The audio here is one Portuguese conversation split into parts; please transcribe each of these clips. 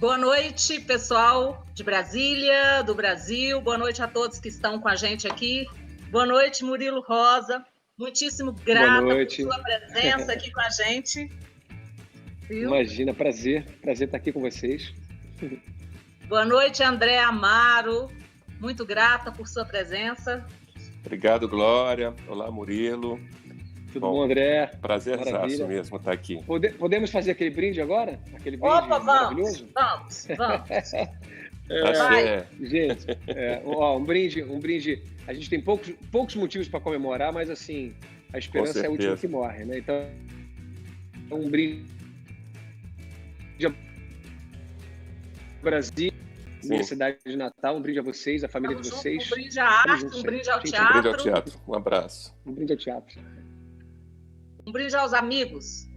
Boa noite, pessoal de Brasília, do Brasil. Boa noite a todos que estão com a gente aqui. Boa noite, Murilo Rosa. Muitíssimo grata por sua presença aqui com a gente. Viu? Imagina, prazer estar aqui com vocês. Boa noite, André Amaro. Muito grata por sua presença. Obrigado, Glória. Olá, Murilo. Tudo bom, André? Prazerzaço mesmo estar aqui. Podemos fazer aquele brinde agora? Aquele brinde maravilhoso? Vamos. Gente, um brinde. A gente tem poucos motivos para comemorar, mas assim, a esperança é a última que morre, né? Então, um brinde ao Brasil, Universidade de Natal, um brinde a vocês, a família de vocês. Um brinde à arte, um brinde ao teatro. Um brinde ao teatro, um abraço. Um brinde ao teatro. Um brinde aos amigos.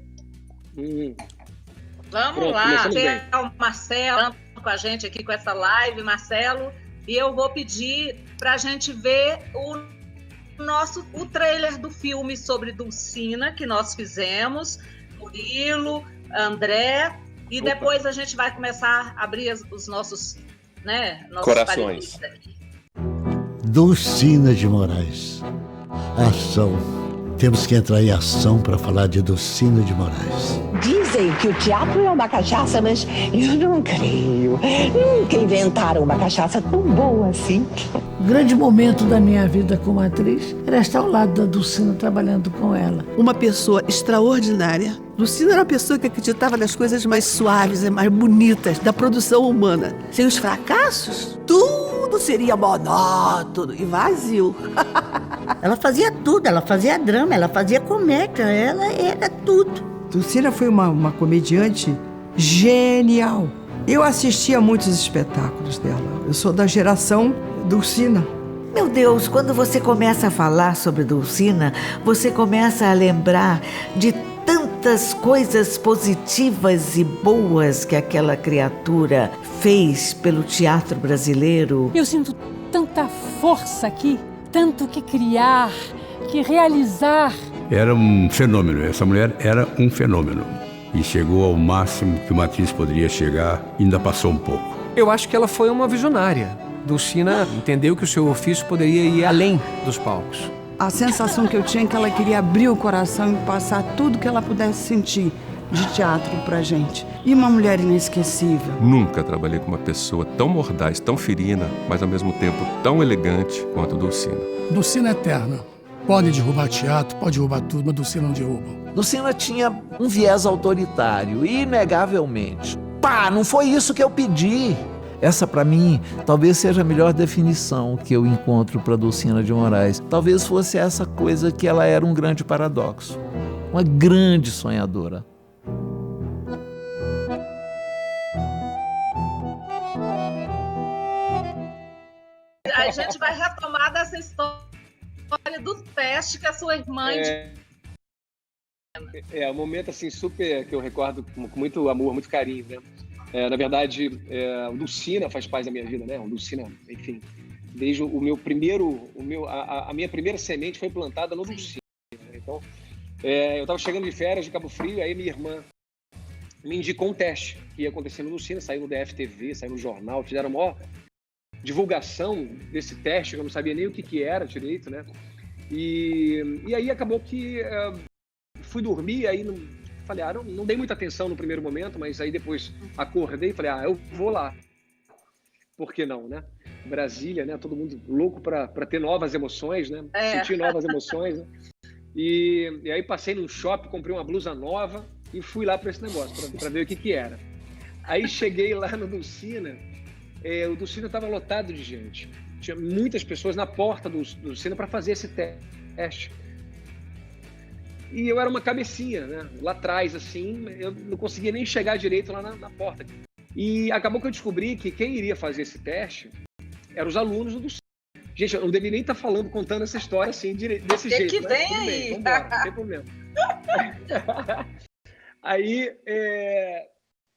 Vamos Pronto, lá. É o Marcelo com a gente aqui com essa live, Marcelo. E eu vou pedir para a gente ver o trailer do filme sobre Dulcina que nós fizemos, Murilo, André, e depois a gente vai começar a abrir os nossos corações. Dulcina de Moraes. Ação. Temos que entrar em ação para falar de Dulcina de Moraes. Dizem que o teatro é uma cachaça, mas eu não creio. Nunca inventaram uma cachaça tão boa assim. O grande momento da minha vida como atriz era estar ao lado da Dulcina, trabalhando com ela. Uma pessoa extraordinária. Dulcina era uma pessoa que acreditava nas coisas mais suaves e mais bonitas da produção humana. Sem os fracassos, tudo seria monótono e vazio. Ela fazia tudo, ela fazia drama, ela fazia comédia, ela era tudo. Dulcina foi uma comediante genial. Eu assistia a muitos espetáculos dela. Eu sou da geração Dulcina. Meu Deus, quando você começa a falar sobre Dulcina, você começa a lembrar de tantas coisas positivas e boas que aquela criatura fez pelo teatro brasileiro. Eu sinto tanta força aqui. Tanto que criar, que realizar. Era um fenômeno, essa mulher era um fenômeno. E chegou ao máximo que uma atriz poderia chegar, ainda passou um pouco. Eu acho que ela foi uma visionária. Dulcina entendeu que o seu ofício poderia ir além dos palcos. A sensação que eu tinha é que ela queria abrir o coração e passar tudo que ela pudesse sentir de teatro pra gente. E uma mulher inesquecível. Nunca trabalhei com uma pessoa tão mordaz, tão ferina, mas ao mesmo tempo tão elegante quanto Dulcina. Dulcina é eterna. Pode derrubar teatro, pode derrubar tudo, mas Dulcina não derruba. Dulcina tinha um viés autoritário, inegavelmente. Não foi isso que eu pedi. Essa, para mim, talvez seja a melhor definição que eu encontro para Dulcina de Moraes. Talvez fosse essa coisa que ela era um grande paradoxo. Uma grande sonhadora. A gente vai retomar dessa história do teste que a sua irmã... Um momento assim super que eu recordo com muito amor, muito carinho, né? Na verdade, o Dulcina faz parte da minha vida, né? O Dulcina, enfim, desde a minha primeira semente foi plantada no Dulcina. Então, eu estava chegando de férias de Cabo Frio, aí minha irmã me indicou um teste que ia acontecer no Dulcina, saiu no DFTV, saiu no jornal, fizeram uma divulgação desse teste, eu não sabia nem o que era direito, né? E aí acabou que fui dormir, aí falei, não dei muita atenção no primeiro momento, mas aí depois acordei e falei, eu vou lá. Por que não, né? Brasília, né? Todo mundo louco para ter novas emoções, né? Sentir novas emoções, né? E aí passei num shopping, comprei uma blusa nova e fui lá para esse negócio, para ver o que era. Aí cheguei lá no Dulcina, o Dulcina estava lotado de gente. Tinha muitas pessoas na porta do Dulcina para fazer esse teste. E eu era uma cabecinha, né? Lá atrás, assim, eu não conseguia nem chegar direito lá na porta. E acabou que eu descobri que quem iria fazer esse teste eram os alunos do Dulcina. Gente, eu não deveria nem estar contando essa história assim, desse jeito. Que vem aí. Vamos embora, não tem problema. Aí,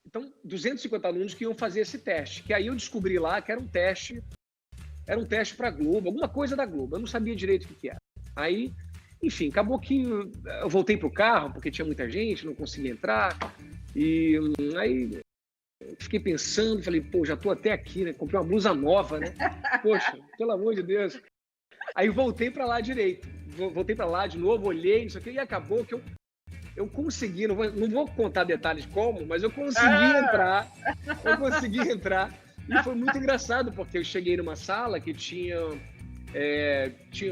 então, 250 alunos que iam fazer esse teste. Que aí eu descobri lá que era um teste para Globo, alguma coisa da Globo. Eu não sabia direito o que era. Aí, enfim, acabou que eu voltei pro carro, porque tinha muita gente, não conseguia entrar. E aí fiquei pensando, falei, pô, já tô até aqui, né? Comprei uma blusa nova, né? Poxa, pelo amor de Deus. Aí voltei para lá direito. Voltei para lá de novo, olhei, isso aqui, e acabou que eu consegui, não vou contar detalhes como, mas eu consegui entrar. Eu consegui entrar. E foi muito engraçado, porque eu cheguei numa sala que tinha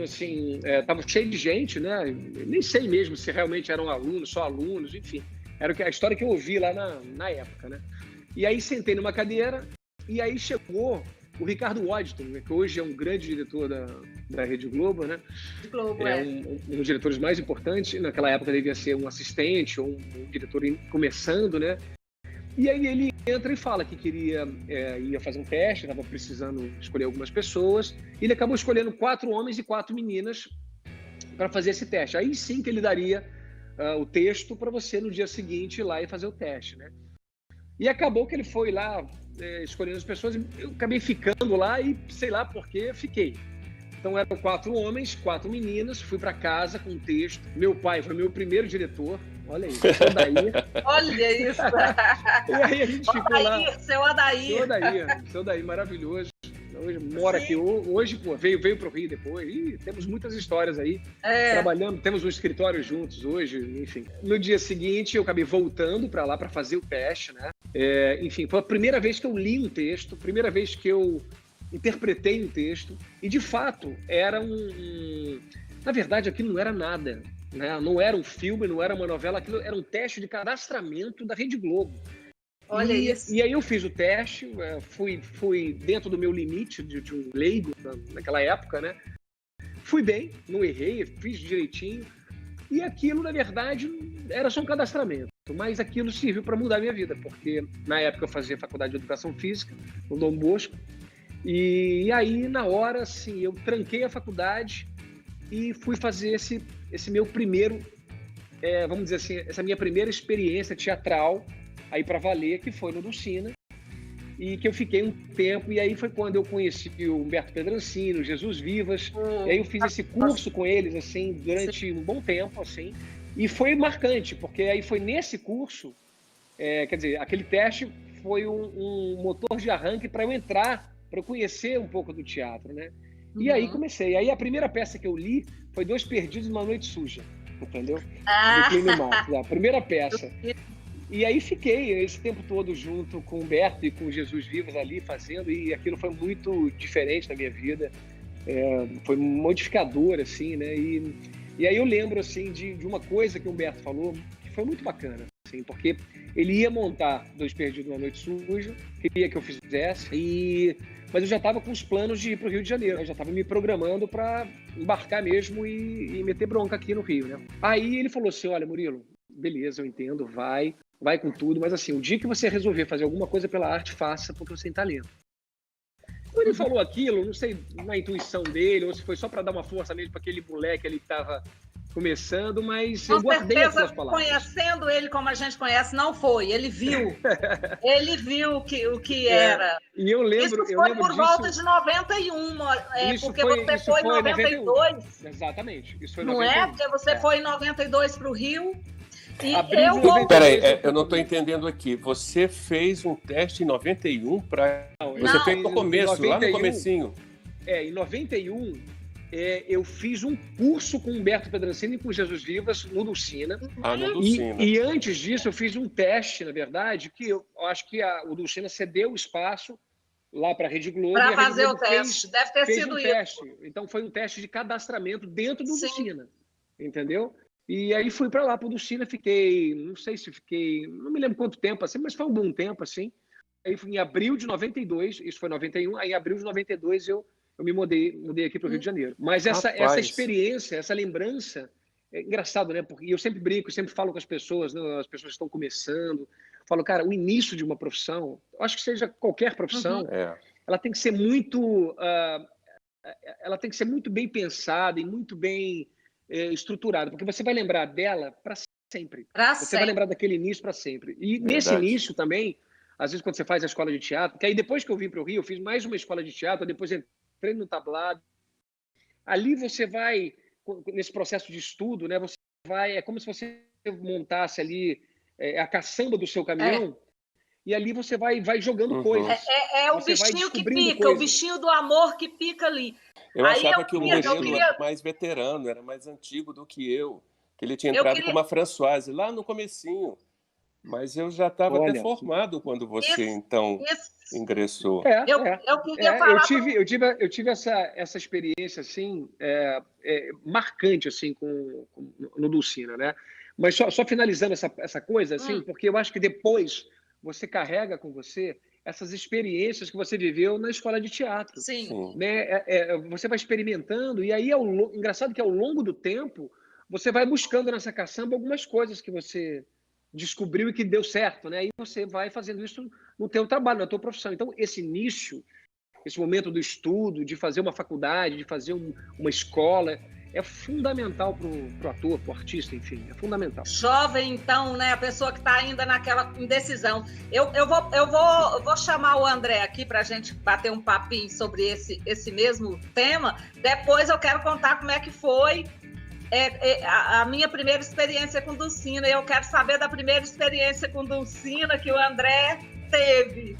assim, tava cheio de gente, né? Nem sei mesmo se realmente eram alunos, só alunos, enfim. Era a história que eu ouvi lá na época, né? E aí sentei numa cadeira e aí chegou o Ricardo Waddington, né, que hoje é um grande diretor da Rede Globo, né? Globo, um dos diretores mais importantes. Naquela época devia ser um assistente ou um diretor começando, né? E aí ele entra e fala que ia fazer um teste, estava precisando escolher algumas pessoas. E ele acabou escolhendo 4 homens e 4 meninas para fazer esse teste. Aí sim que ele daria o texto para você no dia seguinte ir lá e fazer o teste, né? E acabou que ele foi lá escolhendo as pessoas, eu acabei ficando lá e sei lá por que fiquei. Então eram 4 homens, 4 meninas, fui para casa com um texto. Meu pai foi meu primeiro diretor, olha isso, Olha isso! E aí a gente ficou lá. Seu Adair. Seu Adair, maravilhoso. Hoje mora aqui, hoje pô, veio para o Rio depois, e temos muitas histórias aí, trabalhando, temos um escritório juntos hoje, enfim. No dia seguinte eu acabei voltando para lá para fazer o teste, né? Enfim, foi a primeira vez que eu li um texto, primeira vez que eu interpretei um texto, e de fato era na verdade aquilo não era nada, né? Não era um filme, não era uma novela, aquilo era um teste de cadastramento da Rede Globo. Olha isso. E aí eu fiz o teste, fui dentro do meu limite de um leigo naquela época, né? Fui bem, não errei, fiz direitinho. E aquilo, na verdade, era só um cadastramento. Mas aquilo serviu para mudar a minha vida, porque na época eu fazia faculdade de Educação Física, no Dom Bosco. E aí, na hora, assim, eu tranquei a faculdade e fui fazer esse meu primeiro, vamos dizer assim, essa minha primeira experiência teatral, aí para valer, que foi no Dulcina, e que eu fiquei um tempo, e aí foi quando eu conheci o Humberto Pedrancino, o Jesus Vivas, e aí eu fiz esse curso com eles, assim, durante um bom tempo, assim, e foi marcante, porque aí foi nesse curso, quer dizer, aquele teste foi um motor de arranque para eu entrar, para eu conhecer um pouco do teatro, né? E aí comecei. Aí a primeira peça que eu li foi Dois Perdidos numa Noite Suja, entendeu? Do Plínio Marcos, a primeira peça. E aí fiquei esse tempo todo junto com o Humberto e com o Jesus Vivas ali fazendo, e aquilo foi muito diferente na minha vida, foi modificador, assim, né? E aí eu lembro, assim, de uma coisa que o Humberto falou, que foi muito bacana, assim, porque ele ia montar Dois Perdidos numa Noite Suja, queria que eu fizesse, mas eu já estava com os planos de ir para o Rio de Janeiro, eu já estava me programando para embarcar mesmo e meter bronca aqui no Rio, né? Aí ele falou assim, olha, Murilo, beleza, eu entendo, vai com tudo, mas assim, o dia que você resolver fazer alguma coisa pela arte, faça, porque você tem talento. Quando ele falou aquilo, não sei na intuição dele, ou se foi só para dar uma força mesmo para aquele moleque ali que estava começando, mas eu guardei essas palavras. Conhecendo ele como a gente conhece, não foi, ele viu. Ele viu o que era. E eu lembro, isso foi por volta de 91, porque você foi em 92. Exatamente, isso foi em 91. Não é? Porque você foi em 92 para o Rio. Peraí, eu não estou entendendo aqui. Você fez um teste em 91 para... Você fez no começo, 91, lá no comecinho. Em 91, eu fiz um curso com o Humberto Pedrancini e com o Jesus Vivas no Dulcina. No Dulcina. E antes disso, eu fiz um teste, na verdade, que eu acho que o Dulcina cedeu o espaço lá para a Rede Globo. Para fazer o teste. Deve ter sido isso. Teste. Então, foi um teste de cadastramento dentro do Dulcina. Entendeu? E aí fui para lá, para o Dulcina, não me lembro quanto tempo, assim, mas foi um bom tempo, assim. Aí em abril de 92, isso foi 91, aí em abril de 92 eu me mudei aqui para o Rio de Janeiro. Mas essa experiência, essa lembrança, é engraçado, né? Porque eu sempre brinco, sempre falo com as pessoas, né? As pessoas que estão começando, falo, cara, o início de uma profissão, acho que seja qualquer profissão, ela tem que ser muito bem pensada e muito bem estruturada, porque você vai lembrar dela para sempre. Você vai lembrar daquele início para sempre. E nesse início também, às vezes quando você faz a escola de teatro, que aí depois que eu vim para o Rio, eu fiz mais uma escola de teatro, depois entrei no tablado. Ali você vai, nesse processo de estudo, né? Você vai, é como se você montasse ali a caçamba do seu caminhão, e ali você vai jogando coisas. É o bichinho que pica, o bichinho do amor que pica ali. Eu achava que o Murilo era mais veterano, era mais antigo do que eu. Que ele tinha entrado com uma Françoise lá no comecinho. Mas eu já estava até formado quando você, ingressou. Eu tive essa experiência, assim, marcante, assim, no Dulcina, né? Mas só finalizando essa coisa, assim, porque eu acho que depois você carrega com você essas experiências que você viveu na escola de teatro. Sim. Né? Você vai experimentando, e aí engraçado que ao longo do tempo você vai buscando nessa caçamba algumas coisas que você descobriu e que deu certo, né? E você vai fazendo isso no teu trabalho, na tua profissão. Então, esse nicho, esse momento do estudo, de fazer uma faculdade, de fazer uma escola, é fundamental para o ator, para o artista, enfim, é fundamental. Jovem, então, né? A pessoa que está ainda naquela indecisão. Eu vou chamar o André aqui para a gente bater um papinho sobre esse mesmo tema. Depois eu quero contar como é que foi a minha primeira experiência com Dulcina. E eu quero saber da primeira experiência com Dulcina que o André teve.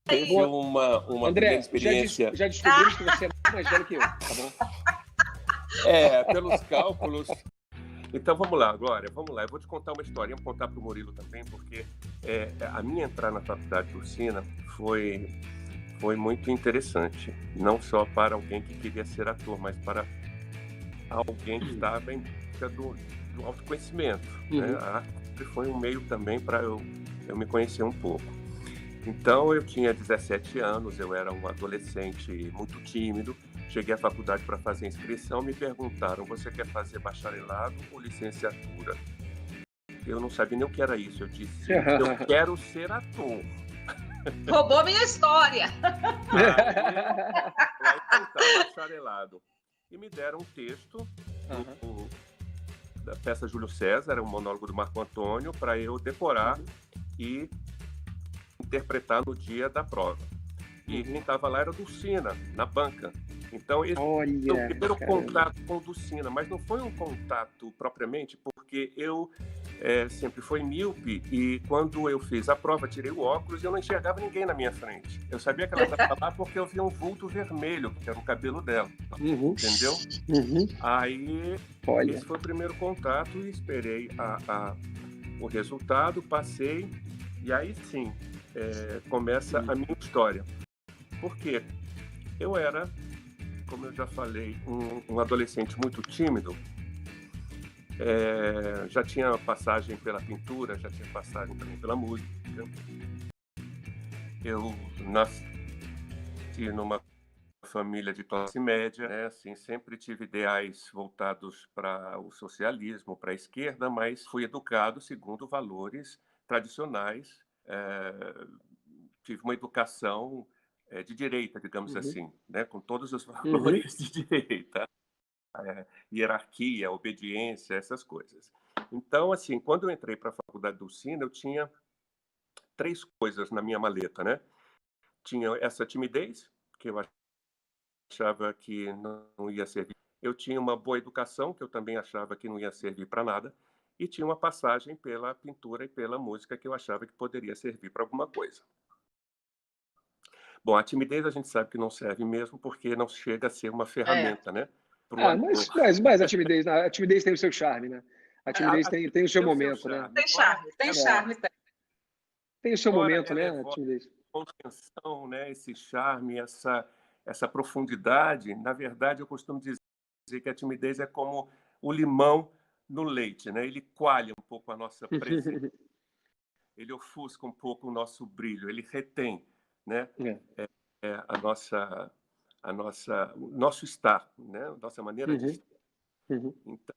Teve uma André, experiência. Já descobrimos que você é mais velho que eu, tá bom? Pelos cálculos. Então vamos lá, Glória, vamos lá. Eu vou te contar uma historinha, vou contar para o Murilo também, porque a minha entrada na faculdade de Dulcina foi muito interessante. Não só para alguém que queria ser ator, mas para alguém que estava em busca do autoconhecimento. Né? A arte foi um meio também para eu me conhecer um pouco. Então, eu tinha 17 anos, eu era um adolescente muito tímido. Cheguei à faculdade para fazer inscrição, me perguntaram, você quer fazer bacharelado ou licenciatura? Eu não sabia nem o que era isso. Eu disse, eu quero ser ator. Roubou minha história. Aí bacharelado. E me deram um texto da peça Júlio César, era um monólogo do Marco Antônio, para eu decorar e interpretar no dia da prova. E quem estava lá era Dulcina, na banca. Então, esse foi o primeiro contato com Dulcina, mas não foi um contato propriamente, porque eu sempre fui míope e quando eu fiz a prova, tirei o óculos e eu não enxergava ninguém na minha frente. Eu sabia que ela estava lá porque eu via um vulto vermelho, que era o cabelo dela. Entendeu? Aí, esse foi o primeiro contato e esperei o resultado, passei e aí sim, começa a minha história. Por quê? Eu era, como eu já falei, um adolescente muito tímido. Já tinha passagem pela pintura, já tinha passagem também pela música. Eu nasci numa família de classe média, né? Assim, sempre tive ideais voltados para o socialismo, para a esquerda, mas fui educado segundo valores tradicionais. Tive uma educação de direita, digamos assim, né? Com todos os valores de direita. Hierarquia, obediência, essas coisas. Então, assim, quando eu entrei para a faculdade do Dulcina, eu tinha 3 coisas na minha maleta, né? Tinha essa timidez, que eu achava que não ia servir. Eu tinha uma boa educação, que eu também achava que não ia servir para nada. E tinha uma passagem pela pintura e pela música, que eu achava que poderia servir para alguma coisa. Bom, a timidez a gente sabe que não serve mesmo, porque não chega a ser uma ferramenta, né? Mas a timidez tem o seu charme, né? A timidez tem o seu momento, né? Tem charme. Tem o seu momento, né? A timidez. Contenção, né? Esse charme, essa profundidade. Na verdade, eu costumo dizer que a timidez é como o limão no leite, né? Ele coalha um pouco a nossa presença. Ele ofusca um pouco o nosso brilho, ele retém, né? O nosso estar, né? Nossa maneira de estar. Então,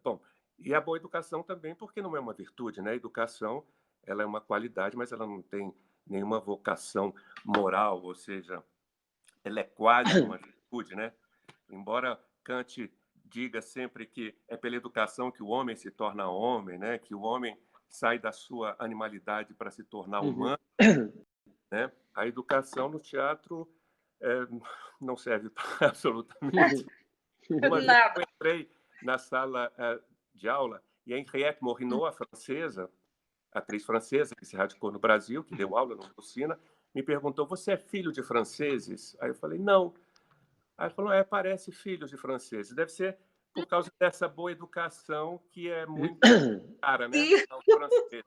bom, e a boa educação também, porque não é uma virtude, né? A educação, ela é uma qualidade, mas ela não tem nenhuma vocação moral, ou seja, ela é quase uma virtude, né? Embora Kant diga sempre que é pela educação que o homem se torna homem, né? Que o homem sai da sua animalidade para se tornar humano, né? A educação no teatro não serve para absolutamente nada. Eu entrei na sala de aula E a Henriette Morinot, a francesa, atriz francesa que se radicou no Brasil, que deu aula no Lucina, me perguntou: você é filho de franceses? Aí eu falei: não. Aí ele falou: parece filho de franceses. Deve ser por causa dessa boa educação que é muito cara, né? Aos franceses.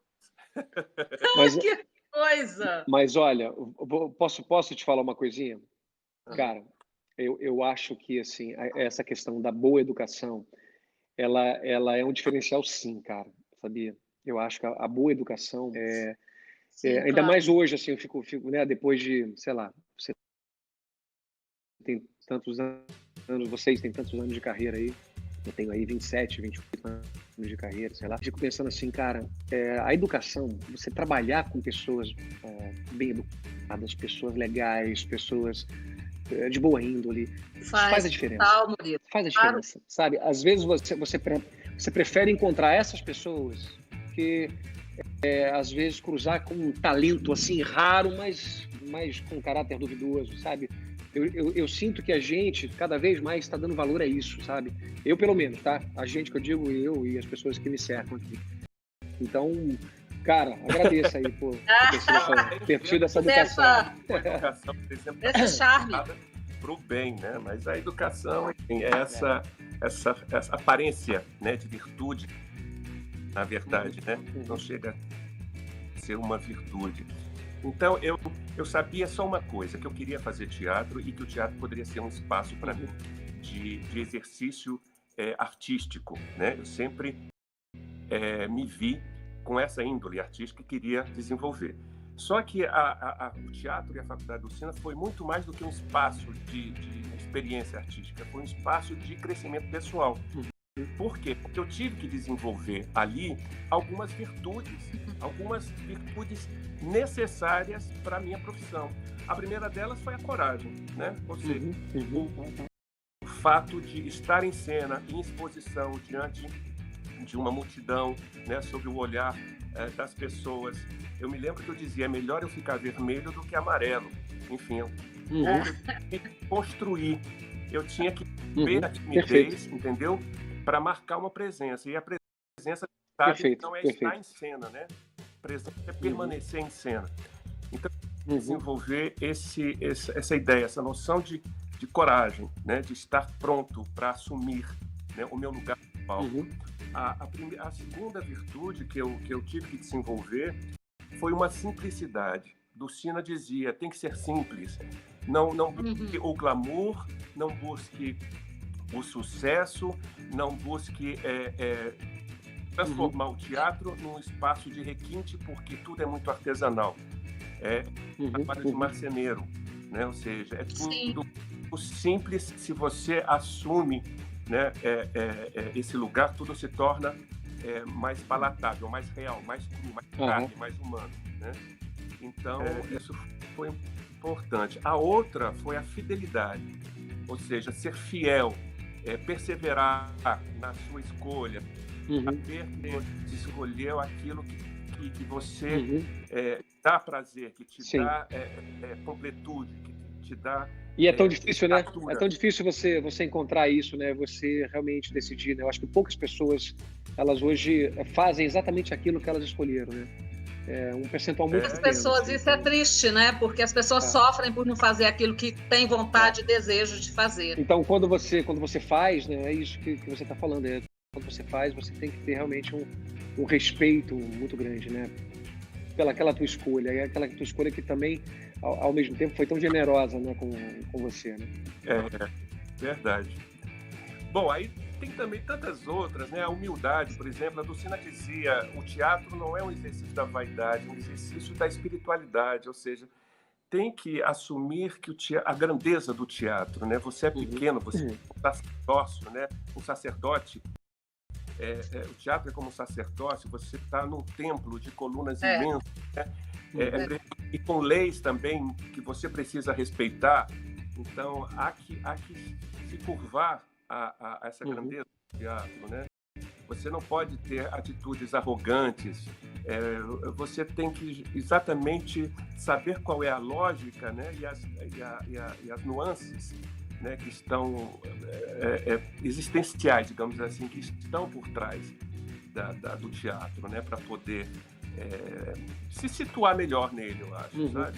Mas, que coisa! Mas olha, posso te falar uma coisinha? Cara, eu acho que assim, essa questão da boa educação, ela é um diferencial, sim, cara, sabia? Eu acho que a boa educação ainda mais hoje, assim, eu fico, né, depois de, sei lá, você tem tantos anos, vocês têm tantos anos de carreira aí, eu tenho aí 27, 28 anos de carreira, sei lá. Fico pensando assim, cara, a educação, você trabalhar com pessoas bem educadas, pessoas legais, pessoas de boa índole, faz a diferença. Faz a diferença, sabe? Às vezes você prefere encontrar essas pessoas que, às vezes, cruzar com um talento assim raro, mas com caráter duvidoso, sabe? Eu sinto que a gente, cada vez mais, está dando valor a isso, sabe? Eu, pelo menos, tá? A gente que eu digo, eu e as pessoas que me cercam aqui. Então, cara, agradeço aí por ter tido essa educação. Esse charme. Para o bem, né? Mas a educação é essa aparência, né, de virtude, na verdade, né? Não chega a ser uma virtude. Então, eu sabia só uma coisa, que eu queria fazer teatro e que o teatro poderia ser um espaço para mim de exercício artístico, né? Eu sempre me vi com essa índole artística que queria desenvolver. Só que o teatro e a Faculdade do Lucina foi muito mais do que um espaço de experiência artística, foi um espaço de crescimento pessoal. Por quê? Porque eu tive que desenvolver ali algumas virtudes necessárias para a minha profissão. A primeira delas foi a coragem, né? Ou seja, o fato de estar em cena, em exposição, diante de uma multidão, né, sob o olhar das pessoas. Eu me lembro que eu dizia: é melhor eu ficar vermelho do que amarelo. Enfim, eu tinha que construir, eu tinha que ver a timidez, entendeu? Para marcar uma presença. E a presença, sabe, não é estar em cena, né? Presença é permanecer em cena. Então, desenvolver essa ideia, essa noção de coragem, né? De estar pronto para assumir, né, o meu lugar no palco. A segunda virtude que eu tive que desenvolver foi uma simplicidade. Lucina dizia: tem que ser simples. Não busque o glamour, não busque o sucesso, não busque transformar o teatro num espaço de requinte, porque tudo é muito artesanal. Trabalho de marceneiro, né? Ou seja, é tudo simples. Se você assume, né, esse lugar, tudo se torna mais palatável, mais real, mais cru, mais carne, mais humano, né? Então, isso foi importante. A outra foi a fidelidade, ou seja, ser fiel, perseverar na sua escolha, saber que você escolheu aquilo que você dá prazer, que te dá completude, que te dá... E é tão difícil, né? É tão difícil você encontrar isso, né? Você realmente decidir, né? Eu acho que poucas pessoas, elas hoje fazem exatamente aquilo que elas escolheram, né? Um percentual muito pequeno. As pessoas, isso é triste, né? Porque as pessoas sofrem por não fazer aquilo que tem vontade e desejo de fazer. Então, quando você faz, né? É isso que você está falando. Quando você faz, você tem que ter realmente um respeito muito grande, né? Pelaquela tua escolha. E aquela tua escolha que também, ao mesmo tempo, foi tão generosa, né, com você, né? Verdade. Bom, aí tem também tantas outras, né? A humildade, por exemplo. A Lucina dizia: o teatro não é um exercício da vaidade, é um exercício da espiritualidade, ou seja, tem que assumir que a grandeza do teatro, né? Você é pequeno, você é um sacerdócio, né? Um sacerdote. O teatro é como um sacerdócio, você está num templo de colunas imensas, né? E com leis também que você precisa respeitar. Então, há que se curvar a essa grandeza do teatro, né? Você não pode ter atitudes arrogantes. Você tem que exatamente saber qual é a lógica, né? e as nuances, né, que estão existenciais, digamos assim, que estão por trás. do teatro, né? Para poder se situar melhor nele, eu acho, sabe?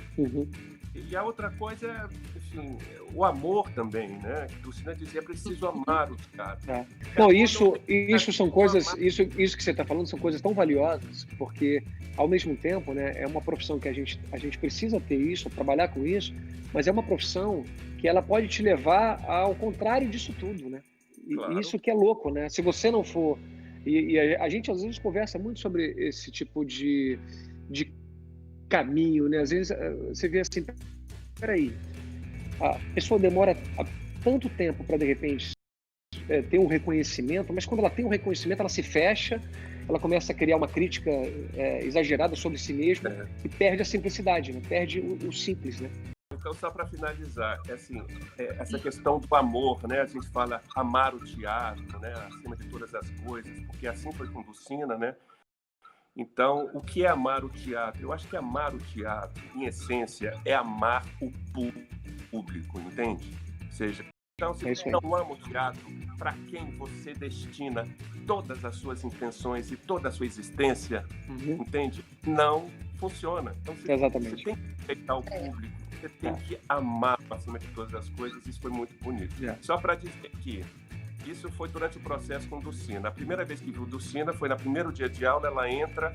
E a outra coisa é, enfim, o amor também, né? O Lucina dizia, é preciso amar o teatro. Não, isso são coisas, isso que você está falando são coisas tão valiosas, porque ao mesmo tempo, né, é uma profissão que a gente precisa ter isso, trabalhar com isso, mas é uma profissão que ela pode te levar ao contrário disso tudo, né? E isso que é louco, né? Se você não for... E a gente às vezes conversa muito sobre esse tipo de caminho, né? Às vezes você vê assim, peraí, a pessoa demora tanto tempo para de repente ter um reconhecimento, mas quando ela tem um reconhecimento, ela se fecha, ela começa a criar uma crítica exagerada sobre si mesma e perde a simplicidade, né? Perde o simples, né? Então, só para finalizar, assim, essa questão do amor, né? A gente fala amar o teatro, né? Acima de todas as coisas, porque assim foi com Lucina, né? Então, o que é amar o teatro? Eu acho que amar o teatro, em essência, é amar o público, entende? Ou seja, então, se você não ama o teatro, para quem você destina todas as suas intenções e toda a sua existência, entende? Não funciona. Então, você tem que respeitar o público, você tem que amar acima de todas as coisas. Isso foi muito bonito. Só para dizer que isso foi durante o processo com Lucina. A primeira vez que viu Lucina foi no primeiro dia de aula. Ela entra,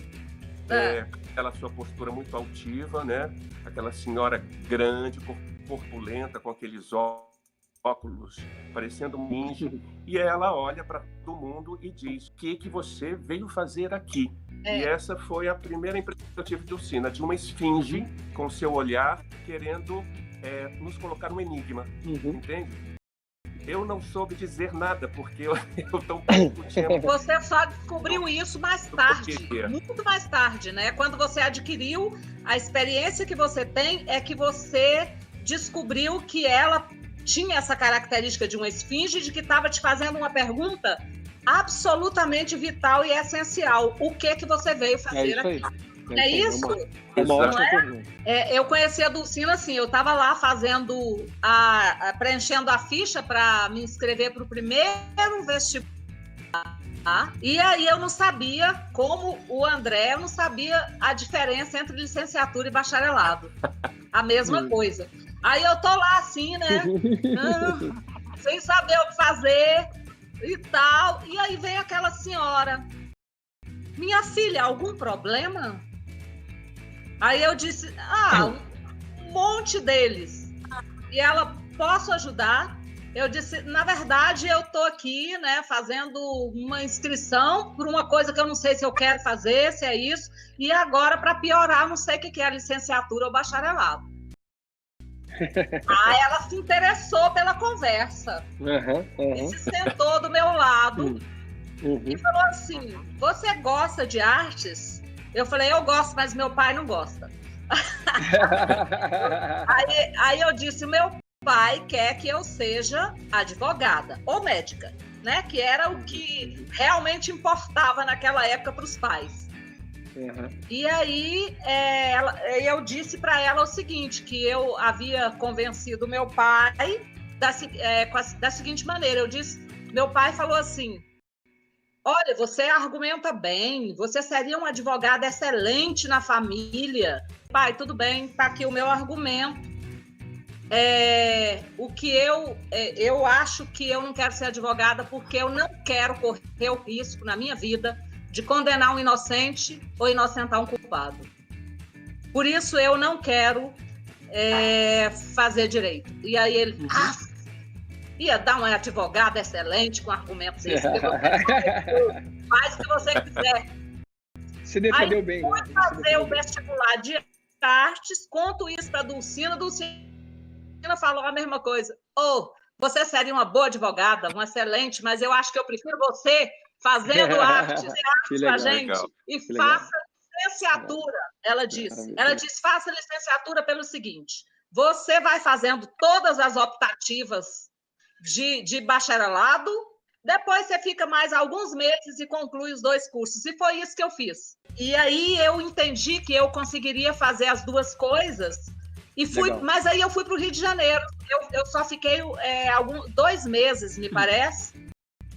aquela sua postura muito altiva, né? Aquela senhora grande, corpulenta, com aqueles óculos, parecendo um ninja. E ela olha para todo mundo e diz: o que você veio fazer aqui? E essa foi a primeira impressão que eu tive de Lucina, de uma esfinge com seu olhar, querendo nos colocar um enigma, entende? Eu não soube dizer nada, porque eu tão pouco tempo... Você só descobriu isso mais tarde, muito mais tarde, né? Quando você adquiriu a experiência que você tem, é que você descobriu que ela tinha essa característica de uma esfinge, de que estava te fazendo uma pergunta absolutamente vital e essencial. O que você veio fazer aqui? É isso? É uma ótima pergunta. Eu conheci a Dulcina assim, eu estava lá fazendo, preenchendo a ficha para me inscrever para o primeiro vestibular. E aí eu não sabia, como o André, eu não sabia a diferença entre licenciatura e bacharelado. A mesma coisa. Aí eu tô lá assim, né? Sem saber o que fazer e tal. E aí vem aquela senhora: minha filha, algum problema? Aí eu disse: um monte deles. E ela: posso ajudar? Eu disse: na verdade, eu tô aqui, né, fazendo uma inscrição por uma coisa que eu não sei se eu quero fazer, se é isso. E agora, para piorar, não sei o que é licenciatura ou bacharelado. Aí ela se interessou pela conversa. E se sentou do meu lado e falou assim: você gosta de artes? Eu falei: eu gosto, mas meu pai não gosta. aí eu disse: meu pai quer que eu seja advogada ou médica, né? Que era o que realmente importava naquela época para os pais. E aí eu disse para ela o seguinte, que eu havia convencido meu pai da seguinte maneira. Eu disse: meu pai falou assim: olha, você argumenta bem, você seria um advogado excelente na família. Pai, tudo bem, tá aqui o meu argumento. O que eu acho que eu não quero ser advogada porque eu não quero correr o risco na minha vida de condenar um inocente ou inocentar um culpado. Por isso eu não quero fazer direito. E aí ele ia dar uma advogada excelente com argumentos faz o que você quiser. Você defendeu bem. Fui fazer o vestibular de artes, conto isso para Dulcina. Dulcina falou a mesma coisa: você seria uma boa advogada, uma excelente, mas eu acho que eu prefiro você fazendo artes com a gente e faça licenciatura. Ela disse: faça licenciatura pelo seguinte: você vai fazendo todas as optativas de bacharelado, depois você fica mais alguns meses e conclui os 2 cursos. E foi isso que eu fiz. E aí eu entendi que eu conseguiria fazer as 2 coisas. E mas aí eu fui para o Rio de Janeiro. Eu só fiquei 2 meses, me parece.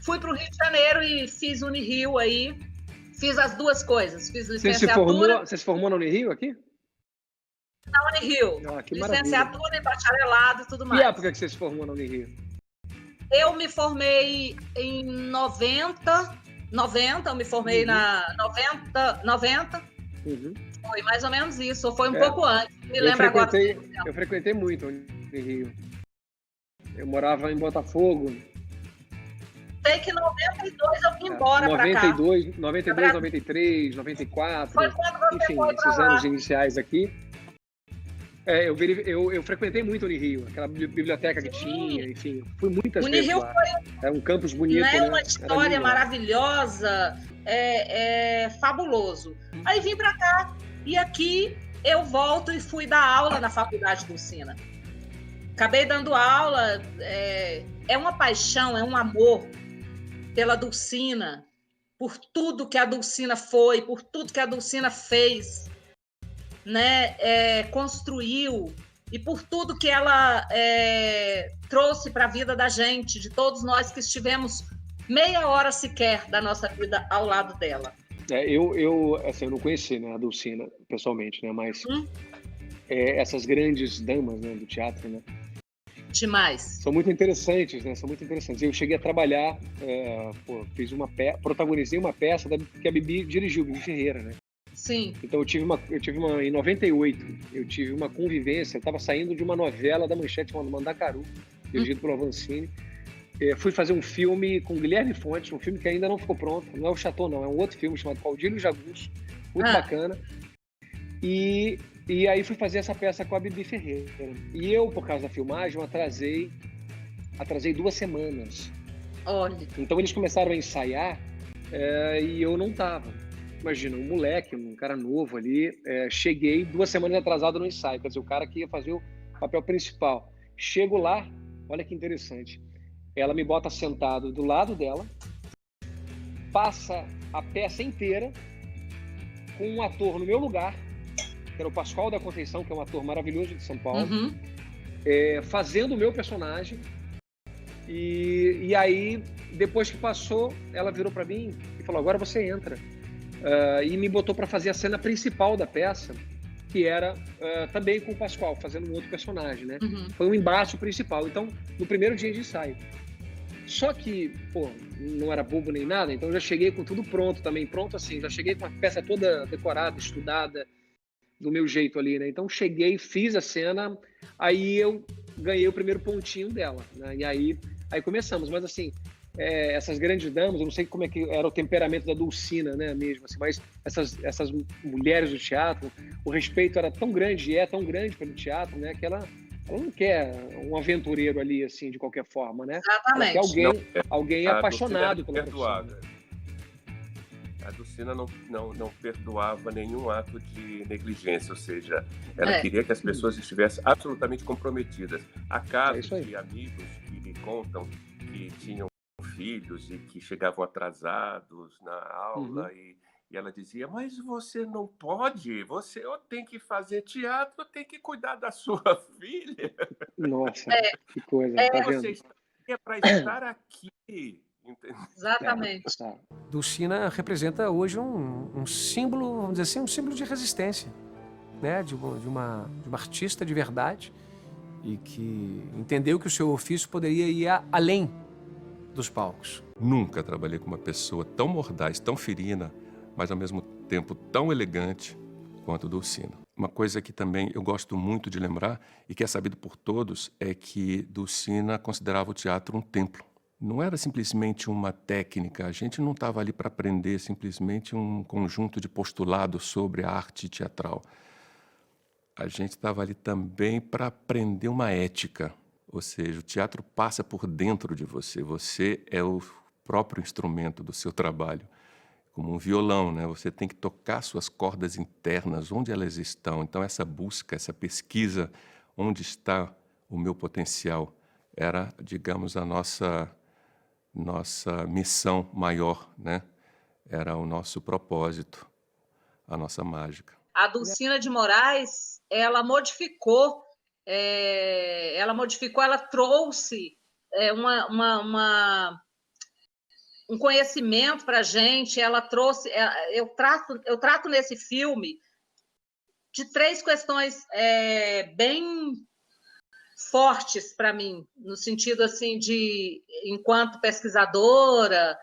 Fui para o Rio de Janeiro e fiz Unirio aí. Fiz as duas coisas. Fiz Você licenciatura... se formou na Unirio aqui? Na Unirio. Que Licenciatura e bacharelado e tudo Que mais. época que você se formou na Unirio? Eu me formei em 90, eu me formei na 90. Uhum. Foi mais ou menos isso, ou foi um pouco antes. Me lembro agora. Eu frequentei muito o Rio. Eu morava em Botafogo. Sei que em 92 eu vim embora para cá. 92, 93, 94. Foi quando você enfim, foi esses pra lá. anos iniciais aqui. Eu frequentei muito o Unirio, aquela biblioteca que tinha, enfim, fui muitas vezes lá. É um campus bonito, né? né? Uma história maravilhosa, fabuloso. Aí vim para cá e aqui eu volto e fui dar aula na faculdade Dulcina. Acabei dando aula, é uma paixão, é um amor pela Dulcina, por tudo que a Dulcina foi, por tudo que a Dulcina fez, né? Construiu, e por tudo que ela trouxe para a vida da gente, de todos nós que estivemos meia hora sequer da nossa vida ao lado dela. Eu não conheci, né, a Dulcina pessoalmente, né, mas essas grandes damas, né, do teatro, né, demais. São muito interessantes, né? São muito interessantes. Eu cheguei a trabalhar, protagonizei uma peça que a Bibi dirigiu, Bibi Ferreira, né? Sim. Então eu tive uma em 98, eu tive uma convivência, eu estava saindo de uma novela da Manchete chamada Mandacaru, dirigido pelo Avancini. Fui fazer um filme com Guilherme Fontes, um filme que ainda não ficou pronto, não é o Chateau não, é um outro filme chamado Caudilho e Jagunço, muito bacana. E aí fui fazer essa peça com a Bibi Ferreira. E eu, por causa da filmagem, eu atrasei 2 semanas. Olha. Então eles começaram a ensaiar e eu não estava. Imagina, um moleque, um cara novo ali, cheguei 2 semanas atrasado no ensaio, quer dizer, o cara que ia fazer o papel principal. Chego lá, olha que interessante, ela me bota sentado do lado dela, passa a peça inteira com um ator no meu lugar, que era o Pascoal da Conceição, que é um ator maravilhoso de São Paulo, fazendo o meu personagem. E aí, depois que passou, ela virou para mim e falou, agora você entra. E me botou para fazer a cena principal da peça, que era também com o Pascoal, fazendo um outro personagem, né? Foi um embate principal. Então, no primeiro dia de ensaio. Só que, não era bobo nem nada, então eu já cheguei com tudo pronto também, pronto assim, já cheguei com a peça toda decorada, estudada, do meu jeito ali, né? Então cheguei, fiz a cena, aí eu ganhei o primeiro pontinho dela, né? E aí começamos, mas assim, essas grandes damas, eu não sei como é que era o temperamento da Dulcina, né, mesmo assim, mas essas mulheres do teatro, o respeito era tão grande, e é tão grande pelo teatro, né, que ela não quer um aventureiro ali, assim, de qualquer forma, né? Exatamente. Ela quer alguém apaixonado pela profissão. A Dulcina não perdoava nenhum ato de negligência, ou seja, ela queria que as pessoas estivessem absolutamente comprometidas. Há casos de amigos que contam que tinham filhos e que chegavam atrasados na aula e ela dizia, mas você não pode, você ou tem que fazer teatro ou tem que cuidar da sua filha. Nossa, que coisa, tá vendo? Você está para estar aqui. Exatamente. Dulcina representa hoje um símbolo, vamos dizer assim, um símbolo de resistência, né? de uma artista de verdade e que entendeu que o seu ofício poderia ir além dos palcos. Nunca trabalhei com uma pessoa tão mordaz, tão ferina, mas ao mesmo tempo tão elegante quanto Dulcina. Uma coisa que também eu gosto muito de lembrar e que é sabido por todos é que Dulcina considerava o teatro um templo. Não era simplesmente uma técnica, a gente não estava ali para aprender simplesmente um conjunto de postulados sobre a arte teatral. A gente estava ali também para aprender uma ética, ou seja, o teatro passa por dentro de você, você é o próprio instrumento do seu trabalho, como um violão, né? Você tem que tocar suas cordas internas, onde elas estão. Então essa busca, essa pesquisa, onde está o meu potencial, era, digamos, a nossa missão maior, né? Era o nosso propósito, a nossa mágica. A Dulcina de Moraes, ela modificou, ela trouxe um conhecimento para a gente. Ela trouxe... Eu trato nesse filme de 3 questões bem fortes para mim, no sentido assim de, enquanto pesquisadora,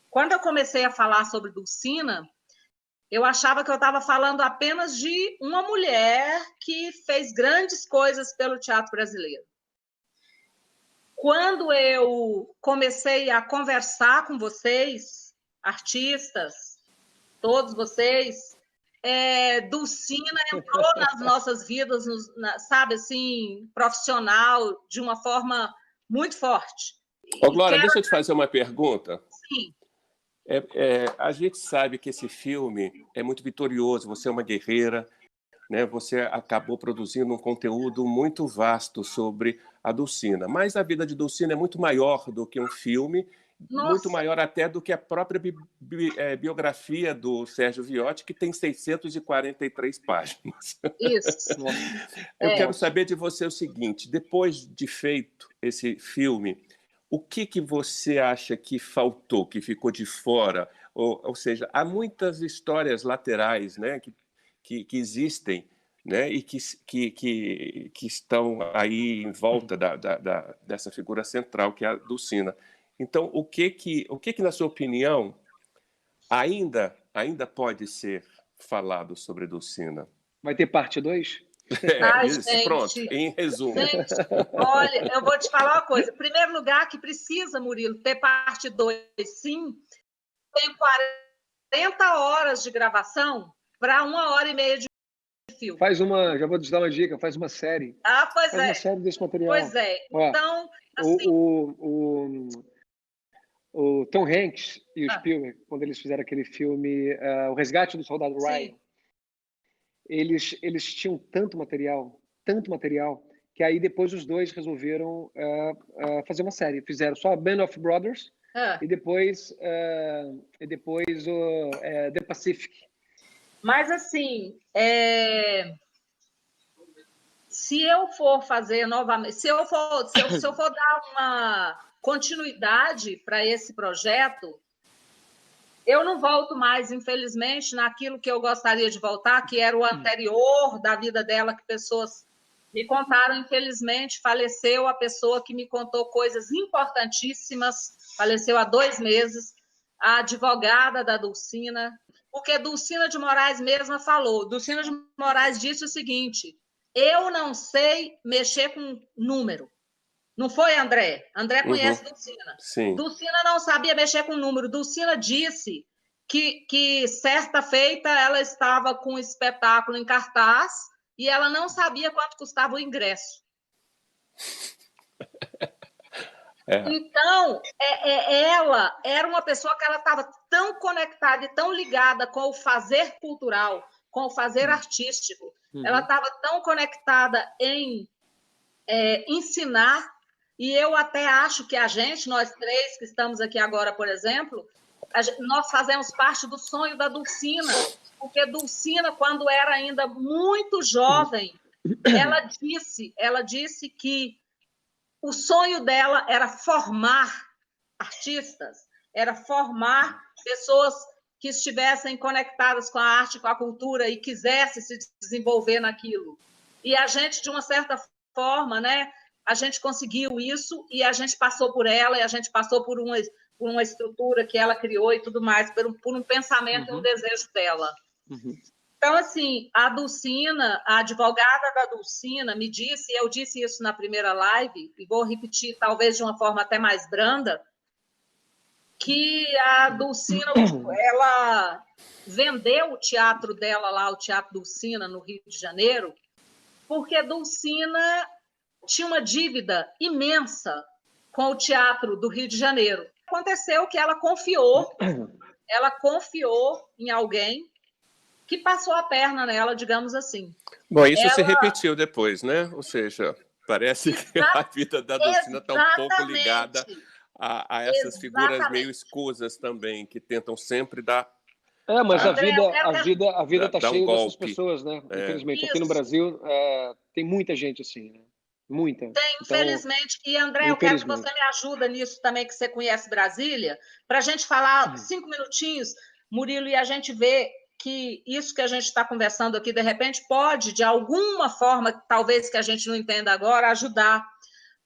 quando eu comecei a falar sobre Dulcina, eu achava que eu estava falando apenas de uma mulher que fez grandes coisas pelo teatro brasileiro. Quando eu comecei a conversar com vocês, artistas, todos vocês, Dulcina entrou nas nossas vidas, sabe, assim, profissional, de uma forma muito forte. Ô, Glória, deixa eu te fazer uma pergunta. Sim. A gente sabe que esse filme é muito vitorioso, você é uma guerreira, né? Você acabou produzindo um conteúdo muito vasto sobre a Dulcina, mas a vida de Dulcina é muito maior do que um filme, muito maior até do que a própria biografia do Sérgio Viotti, que tem 643 páginas. Isso. Eu quero saber de você o seguinte, depois de feito esse filme, o que você acha que faltou, que ficou de fora? Ou seja, há muitas histórias laterais, né, que existem, né, e que estão aí em volta dessa figura central, que é a Dulcina. Então, o que na sua opinião, ainda pode ser falado sobre Dulcina? Vai ter parte 2? Isso, gente, pronto, em resumo. Gente, olha, eu vou te falar uma coisa. Em primeiro lugar, que precisa, Murilo, ter parte 2, sim. Tem 40 horas de gravação para 1h30 de filme. Faz uma, já vou te dar uma dica, faz uma série. Pois faz uma série desse material. Pois é. Então, assim... O Tom Hanks e o Spielberg, quando eles fizeram aquele filme O Resgate do Soldado Ryan, eles tinham tanto material, que aí depois os dois resolveram fazer uma série. Fizeram só Band of Brothers e depois The Pacific. Mas, assim, se eu for fazer novamente, se eu for dar uma continuidade para esse projeto, eu não volto mais, infelizmente, naquilo que eu gostaria de voltar, que era o anterior da vida dela, que pessoas me contaram. Infelizmente, faleceu a pessoa que me contou coisas importantíssimas, faleceu há 2 meses, a advogada da Dulcina, porque Dulcina de Moraes mesma falou. Dulcina de Moraes disse o seguinte: eu não sei mexer com número. Não foi, André? André conhece Dulcina. Sim. Dulcina não sabia mexer com número. Dulcina disse que certa feita ela estava com um espetáculo em cartaz e ela não sabia quanto custava o ingresso. Então, ela era uma pessoa que ela estava tão conectada e tão ligada com o fazer cultural, com o fazer artístico. Ela estava tão conectada em ensinar. E eu até acho que nós 3 que estamos aqui agora, por exemplo, nós fazemos parte do sonho da Dulcina, porque Dulcina, quando era ainda muito jovem, ela disse que o sonho dela era formar artistas, era formar pessoas que estivessem conectadas com a arte, com a cultura e quisessem se desenvolver naquilo. E a gente, de uma certa forma, né, a gente conseguiu isso e a gente passou por ela, e a gente passou por uma estrutura que ela criou e tudo mais, por um pensamento e um desejo dela. Então, assim, a Dulcina, a advogada da Dulcina me disse, e eu disse isso na primeira live, e vou repetir talvez de uma forma até mais branda, que a Dulcina, ela vendeu o teatro dela lá, o Teatro Dulcina, no Rio de Janeiro, porque Dulcina tinha uma dívida imensa com o Teatro do Rio de Janeiro. Aconteceu que ela confiou em alguém que passou a perna nela, digamos assim. Bom, isso se repetiu depois, né? Ou seja, parece que a vida da Dulcina está um pouco ligada a essas figuras meio escusas também, que tentam sempre dar... Mas a vida está cheia dessas pessoas, né? Infelizmente, aqui no Brasil tem muita gente assim, né? Muita. Tem, infelizmente. E, André, eu quero que você me ajude nisso também, que você conhece Brasília, para a gente falar 5 minutinhos, Murilo, e a gente ver que isso que a gente está conversando aqui, de repente, pode, de alguma forma, talvez que a gente não entenda agora, ajudar.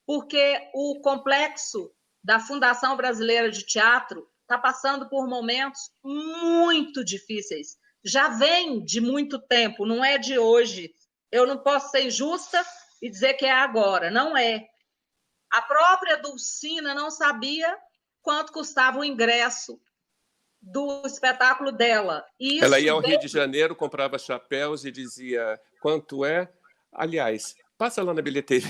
Porque o complexo da Fundação Brasileira de Teatro está passando por momentos muito difíceis. Já vem de muito tempo, não é de hoje. Eu não posso ser injusta e dizer que é agora. Não é. A própria Dulcina não sabia quanto custava o ingresso do espetáculo dela. E ela ia ao Rio de Janeiro, comprava chapéus e dizia quanto é. Aliás, passa lá na bilheteria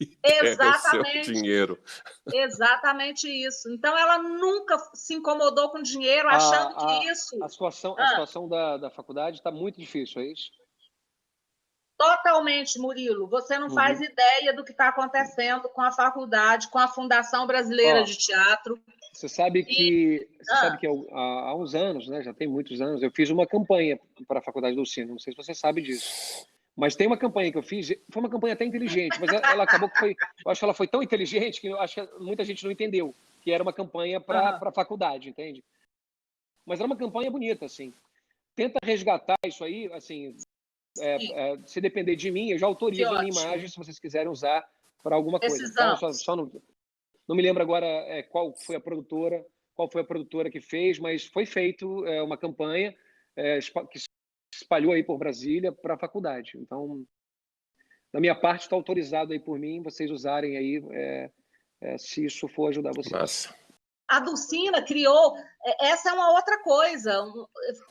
e pega o seu dinheiro. Exatamente isso. Então, ela nunca se incomodou com dinheiro, achando que isso... A situação da faculdade está muito difícil, é isso? Totalmente, Murilo. Você não faz ideia do que está acontecendo com a faculdade, com a Fundação Brasileira de Teatro. Você sabe que há uns anos, né, já tem muitos anos, eu fiz uma campanha para a Faculdade do Dulcina. Não sei se você sabe disso. Mas tem uma campanha que eu fiz, foi uma campanha até inteligente, mas ela acabou que foi... Eu acho que ela foi tão inteligente que eu acho que muita gente não entendeu que era uma campanha para a faculdade, entende? Mas era uma campanha bonita, assim. Tenta resgatar isso aí, assim... se depender de mim, eu já autorizo a minha imagem, se vocês quiserem usar para alguma coisa. Tá? Só não me lembro agora qual foi a produtora que fez, mas foi feito uma campanha que se espalhou aí por Brasília para a faculdade. Então, da minha parte, está autorizado aí por mim, vocês usarem aí, se isso for ajudar vocês. Nossa. A Dulcina criou... Essa é uma outra coisa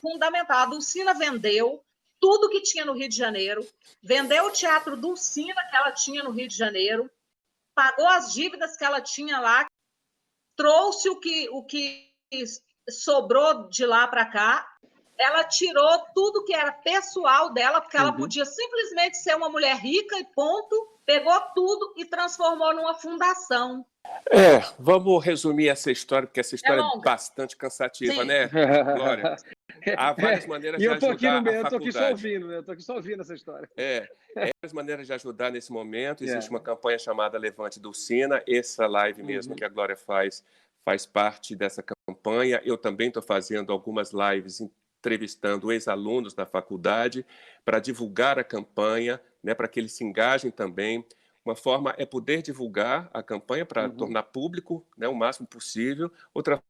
fundamental. A Dulcina vendeu tudo que tinha no Rio de Janeiro, vendeu o Teatro Dulcina que ela tinha no Rio de Janeiro, pagou as dívidas que ela tinha lá, trouxe o que sobrou de lá para cá, ela tirou tudo que era pessoal dela, porque ela podia simplesmente ser uma mulher rica e ponto, pegou tudo e transformou numa fundação. Vamos resumir essa história, porque essa história é bastante cansativa, né, Glória? Há várias maneiras de ajudar a faculdade. Eu estou aqui só ouvindo essa história. Há várias maneiras de ajudar nesse momento. Existe uma campanha chamada Levante Dulcina. Essa live mesmo que a Glória faz parte dessa campanha. Eu também estou fazendo algumas lives entrevistando ex-alunos da faculdade para divulgar a campanha, né, para que eles se engajem também. Uma forma é poder divulgar a campanha para tornar público, né, o máximo possível. Outra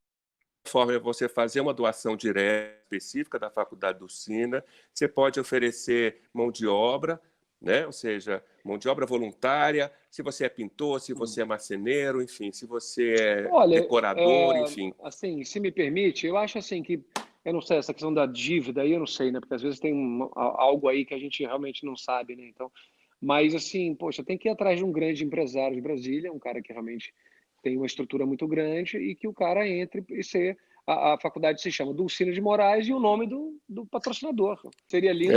forma é você fazer uma doação direta específica da Faculdade Dulcina. Você pode oferecer mão de obra, né? Ou seja, mão de obra voluntária, se você é pintor, se você é marceneiro, enfim, se você é decorador, enfim. Assim, se me permite, eu acho assim que, eu não sei, essa questão da dívida aí, eu não sei, né? Porque às vezes tem algo aí que a gente realmente não sabe, né? Então, mas assim, poxa, tem que ir atrás de um grande empresário de Brasília, um cara que realmente tem uma estrutura muito grande e que o cara entre e ser... A faculdade se chama Dulcina de Moraes e o nome do patrocinador. Seria lindo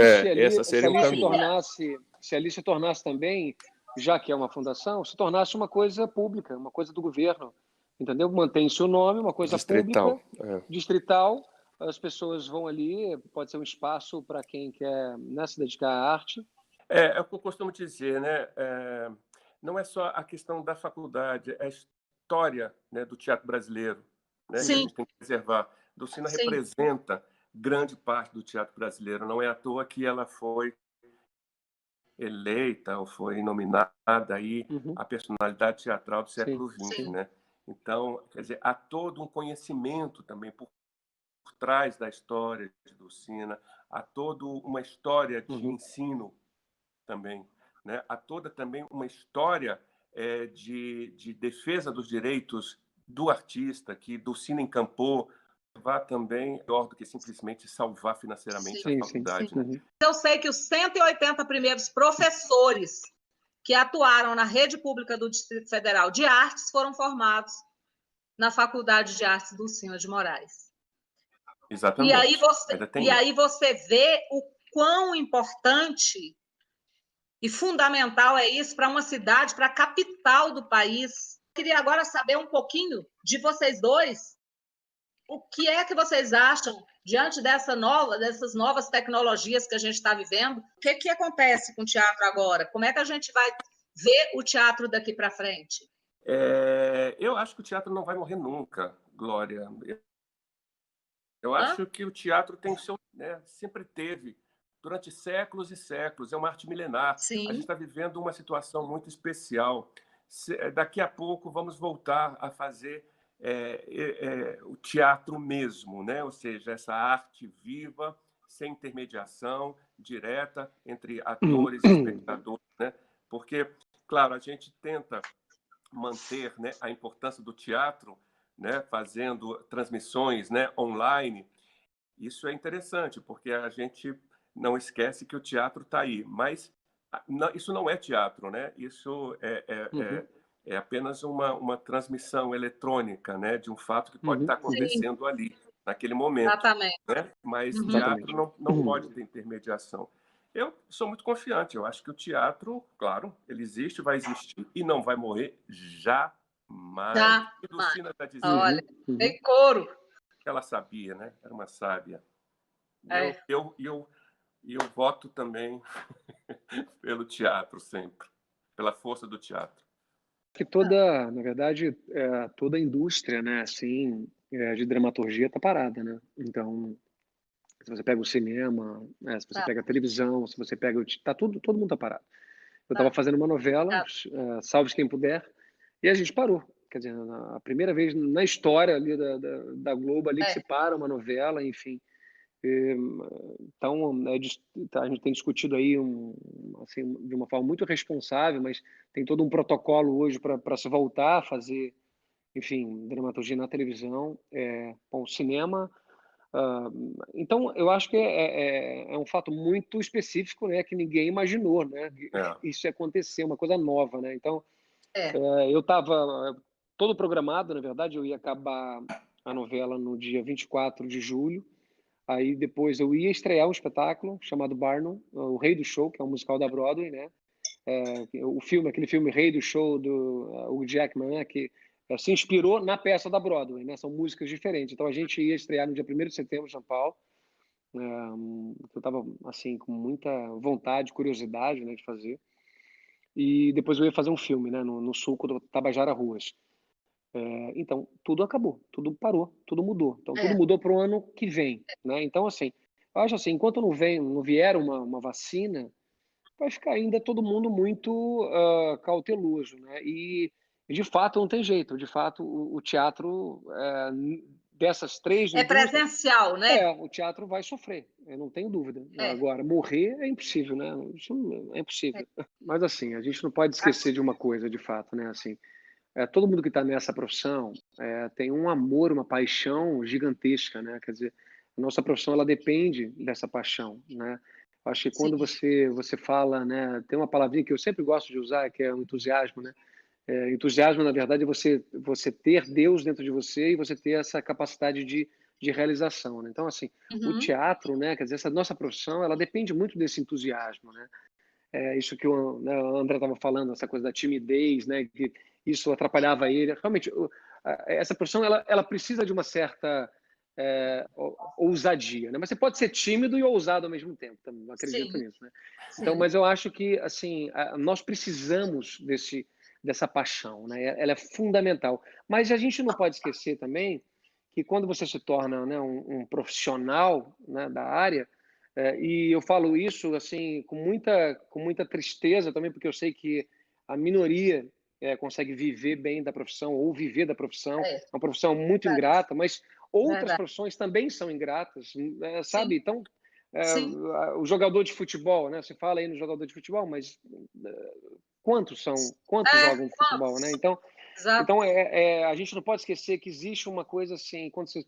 se ali se tornasse também, já que é uma fundação, se tornasse uma coisa pública, uma coisa do governo, entendeu? Mantém-se o nome, uma coisa pública, distrital, as pessoas vão ali, pode ser um espaço para quem quer, né, se dedicar à arte. É o que eu costumo dizer, né? Não é só a questão da faculdade, é a história, né, do teatro brasileiro, né? Que a gente tem que preservar. Dulcina representa grande parte do teatro brasileiro. Não é à toa que ela foi eleita ou foi nominada aí a personalidade teatral do século XX, né? Então, quer dizer, há todo um conhecimento também por trás da história de Dulcina, há toda uma história de ensino também, né? Há toda também uma história de defesa dos direitos do artista, que Dulcina encampou, vá também melhor do que simplesmente salvar financeiramente a faculdade. Né? Eu sei que os 180 primeiros professores que atuaram na rede pública do Distrito Federal de Artes foram formados na Faculdade de Artes Dulcina de Moraes. Exatamente. E aí você vê o quão importante e fundamental é isso para uma cidade, para a capital do país. Eu queria agora saber um pouquinho de vocês dois. O que é que vocês acham diante dessas novas tecnologias que a gente está vivendo? O que acontece com o teatro agora? Como é que a gente vai vê o teatro daqui para frente? Eu acho que o teatro não vai morrer nunca, Glória. Eu acho que o teatro tem o seu, né, sempre teve, durante séculos e séculos, é uma arte milenar. Sim. A gente está vivendo uma situação muito especial. Daqui a pouco vamos voltar a fazer o teatro mesmo, né? Ou seja, essa arte viva, sem intermediação direta entre atores e espectadores, né? Porque, claro, a gente tenta manter, né, a importância do teatro, né, fazendo transmissões, né, online. Isso é interessante, porque a gente não esquece que o teatro está aí. Mas isso não é teatro, né? Isso é apenas uma transmissão eletrônica, né, de um fato que pode estar acontecendo ali, naquele momento. Exatamente. Né? Mas teatro não pode ter intermediação. Eu sou muito confiante. Eu acho que o teatro, claro, ele existe, vai existir e não vai morrer jamais. E Dulcina está dizendo. Olha, tem coro. Ela sabia, né? Era uma sábia. Eu voto também pelo teatro sempre, pela força do teatro. Que na verdade, toda a indústria, né, assim, de dramaturgia está parada, né? Então, se você pega o cinema, se você pega a televisão, se você pega todo mundo está parado. Eu estava fazendo uma novela, Salve Quem Puder, e a gente parou. Quer dizer, a primeira vez na história ali da Globo ali que se para uma novela, enfim. Então, a gente tem discutido aí assim, de uma forma muito responsável, mas tem todo um protocolo hoje para se voltar a fazer, enfim, dramaturgia na televisão, bom, cinema. Então, eu acho que é um fato muito específico, né, que ninguém imaginou, né, isso ia acontecer, uma coisa nova, né. Então, eu estava todo programado, na verdade, eu ia acabar a novela no dia 24 de julho. Aí depois eu ia estrear um espetáculo chamado Barnum, o Rei do Show, que é um musical da Broadway, né? Aquele filme Rei do Show do Hugh Jackman, né? Que se inspirou na peça da Broadway, né? São músicas diferentes. Então a gente ia estrear no dia 1º de setembro em São Paulo. Eu estava assim com muita vontade, curiosidade, né, de fazer. E depois eu ia fazer um filme, né? No sulco do Tabajara Ruas. Então, tudo acabou, tudo parou, tudo mudou. Então, tudo mudou para o ano que vem, né? Então, assim, eu acho assim, enquanto não vier uma vacina, vai ficar ainda todo mundo muito cauteloso, né? E, de fato, não tem jeito. De fato, o teatro, dessas três indústrias... presencial, né? O teatro vai sofrer, eu não tenho dúvida. Agora, morrer é impossível, né? Isso é impossível. Mas, assim, a gente não pode esquecer de uma coisa, de fato, né? Assim, todo mundo que está nessa profissão tem um amor, uma paixão gigantesca, né? Quer dizer, a nossa profissão ela depende dessa paixão, né? Acho que quando você fala, né? Tem uma palavrinha que eu sempre gosto de usar, que é o entusiasmo, né? Entusiasmo, na verdade, é você ter Deus dentro de você e você ter essa capacidade de realização, né? Então, assim, o teatro, né? Quer dizer, essa nossa profissão, ela depende muito desse entusiasmo, né? Isso que o André estava falando, essa coisa da timidez, né? Que isso atrapalhava ele. Realmente, essa profissão ela precisa de uma certa ousadia, né? Mas você pode ser tímido e ousado ao mesmo tempo. Também acredito nisso, né? Então, mas eu acho que assim nós precisamos dessa paixão, né? Ela é fundamental. Mas a gente não pode esquecer também que quando você se torna, né, um profissional, né, da área, e eu falo isso assim com muita tristeza também, porque eu sei que a minoria consegue viver bem da profissão ou viver da profissão. É uma profissão muito ingrata, mas outras profissões também são ingratas, sabe? Então, o jogador de futebol, né? Você fala aí no jogador de futebol, mas quantos jogam de futebol, né? Então, a gente não pode esquecer que existe uma coisa assim, quando você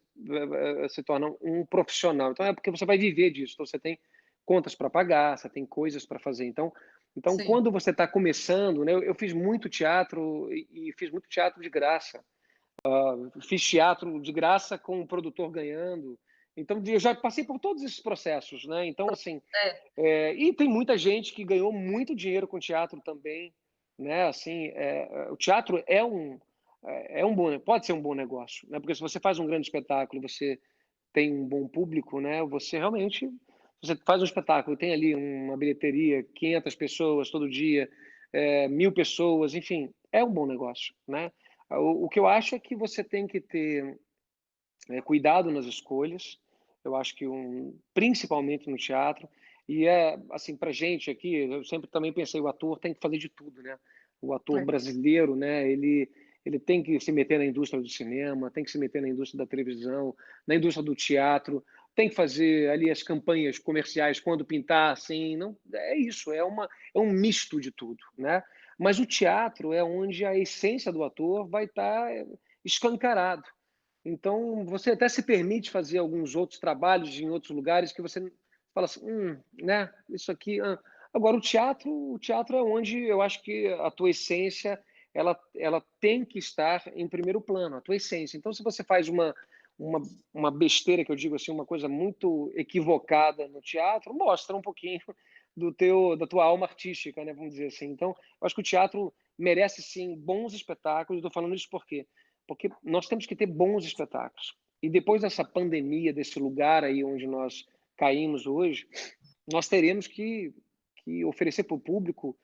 se torna um profissional. Então, é porque você vai viver disso. Então, você tem contas para pagar, você tem coisas para fazer. Então quando você está começando, né? Eu fiz muito teatro e fiz muito teatro de graça. Fiz teatro de graça com o produtor ganhando. Então, eu já passei por todos esses processos, né? Então, assim... e tem muita gente que ganhou muito dinheiro com teatro também, né? Assim, o teatro pode ser um bom negócio, né? Porque se você faz um grande espetáculo, você tem um bom público, né? Você realmente... Você faz um espetáculo, tem ali uma bilheteria, 500 pessoas todo dia, 1.000 pessoas, enfim, é um bom negócio, né? O que eu acho é que você tem que ter cuidado nas escolhas. Eu acho que principalmente no teatro, e assim, para gente aqui, eu sempre também pensei, o ator tem que fazer de tudo, né? O ator brasileiro, né? Ele tem que se meter na indústria do cinema, tem que se meter na indústria da televisão, na indústria do teatro, tem que fazer ali as campanhas comerciais quando pintar, assim, não é isso, é um misto de tudo, né? Mas o teatro é onde a essência do ator vai estar escancarado. Então, você até se permite fazer alguns outros trabalhos em outros lugares que você fala assim, né? Isso aqui. Agora, o teatro é onde eu acho que a tua essência ela tem que estar em primeiro plano, a tua essência. Então, se você faz uma besteira, que eu digo assim, uma coisa muito equivocada no teatro, mostra um pouquinho da tua alma artística, né? Vamos dizer assim. Então, eu acho que o teatro merece, sim, bons espetáculos. Estou falando isso por quê? Porque nós temos que ter bons espetáculos. E depois dessa pandemia, desse lugar aí onde nós caímos hoje, nós teremos que oferecer para o público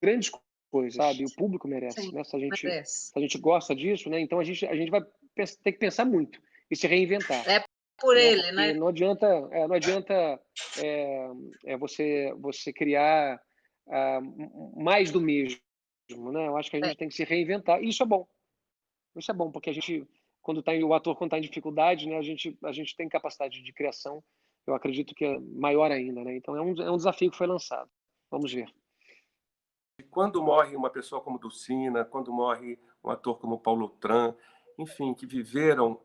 grandes coisas, sabe? O público merece, Sim, né? Se merece. a gente gosta disso, né? Então a gente vai ter que pensar muito e se reinventar. É por né? ele, Porque né? não adianta você criar mais do mesmo, né? Eu acho que a gente tem que se reinventar. E isso é bom. Isso é bom, porque a gente, o ator quando está em dificuldade, né, a gente tem capacidade de criação, eu acredito que é maior ainda, né? Então é um desafio que foi lançado. Vamos ver. Quando morre uma pessoa como Dulcina, quando morre um ator como Paulo Tran, enfim, que viveram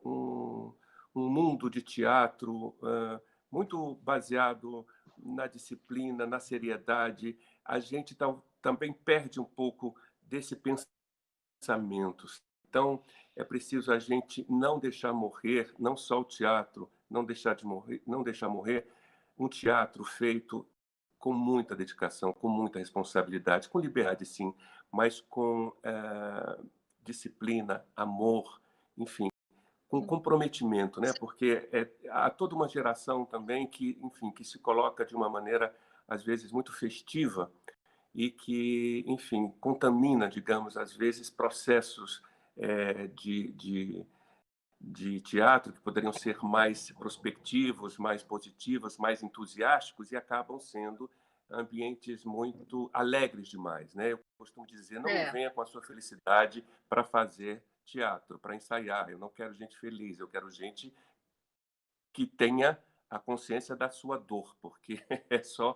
um mundo de teatro muito baseado na disciplina, na seriedade, a gente também perde um pouco desse pensamento. Então, é preciso a gente não deixar morrer, não só o teatro, não deixar morrer um teatro feito com muita dedicação, com muita responsabilidade, com liberdade, sim, mas com disciplina, amor, enfim, com comprometimento, né? Porque há toda uma geração também que, enfim, que se coloca de uma maneira às vezes muito festiva e que, enfim, contamina, digamos, às vezes processos de teatro que poderiam ser mais prospectivos, mais positivos, mais entusiásticos e acabam sendo ambientes muito alegres demais, né? Eu costumo dizer, não me venha com a sua felicidade para fazer teatro, para ensaiar. Eu não quero gente feliz, eu quero gente que tenha a consciência da sua dor, porque é só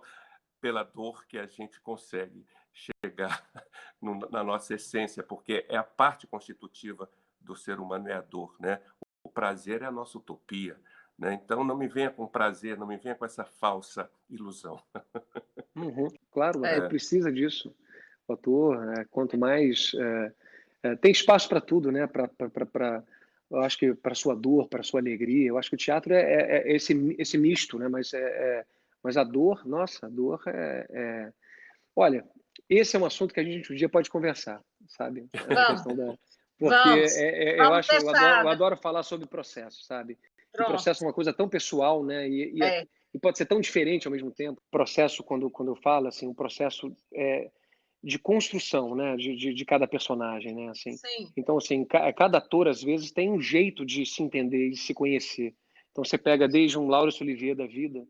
pela dor que a gente consegue chegar na nossa essência, porque é a parte constitutiva do ser humano, é a dor, né? O prazer é a nossa utopia, né? Então não me venha com prazer, não me venha com essa falsa ilusão. Claro, o ator precisa disso. O ator, quanto mais tem espaço para tudo, né? Eu acho que para sua dor, para sua alegria. Eu acho que o teatro é esse misto, né? Mas a dor, nossa, a dor Olha, esse é um assunto que a gente um dia pode conversar, sabe? Essa questão porque eu adoro falar sobre processo, sabe? E processo é uma coisa tão pessoal, né? E pode ser tão diferente ao mesmo tempo. Processo, quando eu falo, assim, um processo de construção, né? De cada personagem, né? Assim. Sim. Então, assim, cada ator, às vezes, tem um jeito de se entender e se conhecer. Então, você pega desde um Laurence Olivier da vida,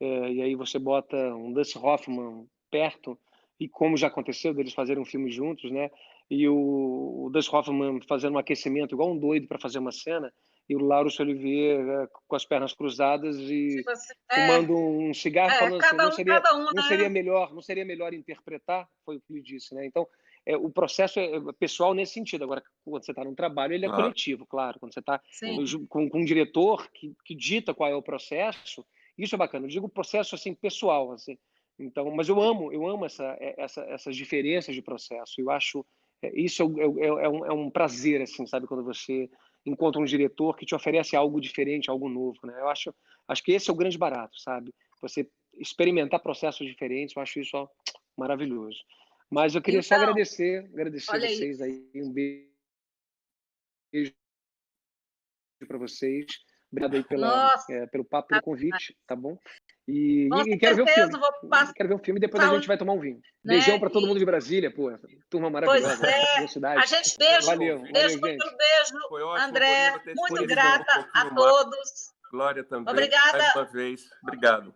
e aí você bota um Dustin Hoffman perto, e como já aconteceu deles fazerem um filme juntos, né? E o Dustin Hoffman fazendo um aquecimento igual um doido para fazer uma cena, e o Laurence Olivier com as pernas cruzadas e tipo assim, fumando um cigarro, falando assim, não né? seria melhor interpretar? Foi o que ele disse, né? Então, o processo é pessoal nesse sentido. Agora, quando você está num trabalho, ele é coletivo, claro. Quando você está com um diretor que dita qual é o processo, isso é bacana. Eu digo processo assim pessoal, assim. Então, mas eu amo essas diferenças de processo. Eu acho isso é um prazer, assim, sabe, quando você encontra um diretor que te oferece algo diferente, algo novo, né? Eu acho que esse é o grande barato, sabe? Você experimentar processos diferentes, eu acho isso maravilhoso. Mas eu queria só agradecer vocês aí, um beijo para vocês. Obrigado aí pelo papo, pelo convite, tá bom? E Com quero ver o certeza, filme. vou passar. Quero ver o filme e depois a gente vai tomar um vinho. Né? Beijão para todo mundo de Brasília, pô. Turma maravilhosa. Pois é. Boa cidade. A gente beijo. Valeu, Beijo gente. pelo beijo, Foi ótimo, André. Bonito, ter Muito disponível grata um pouquinho a todos. Glória também. Obrigada. Mais uma vez. Obrigado.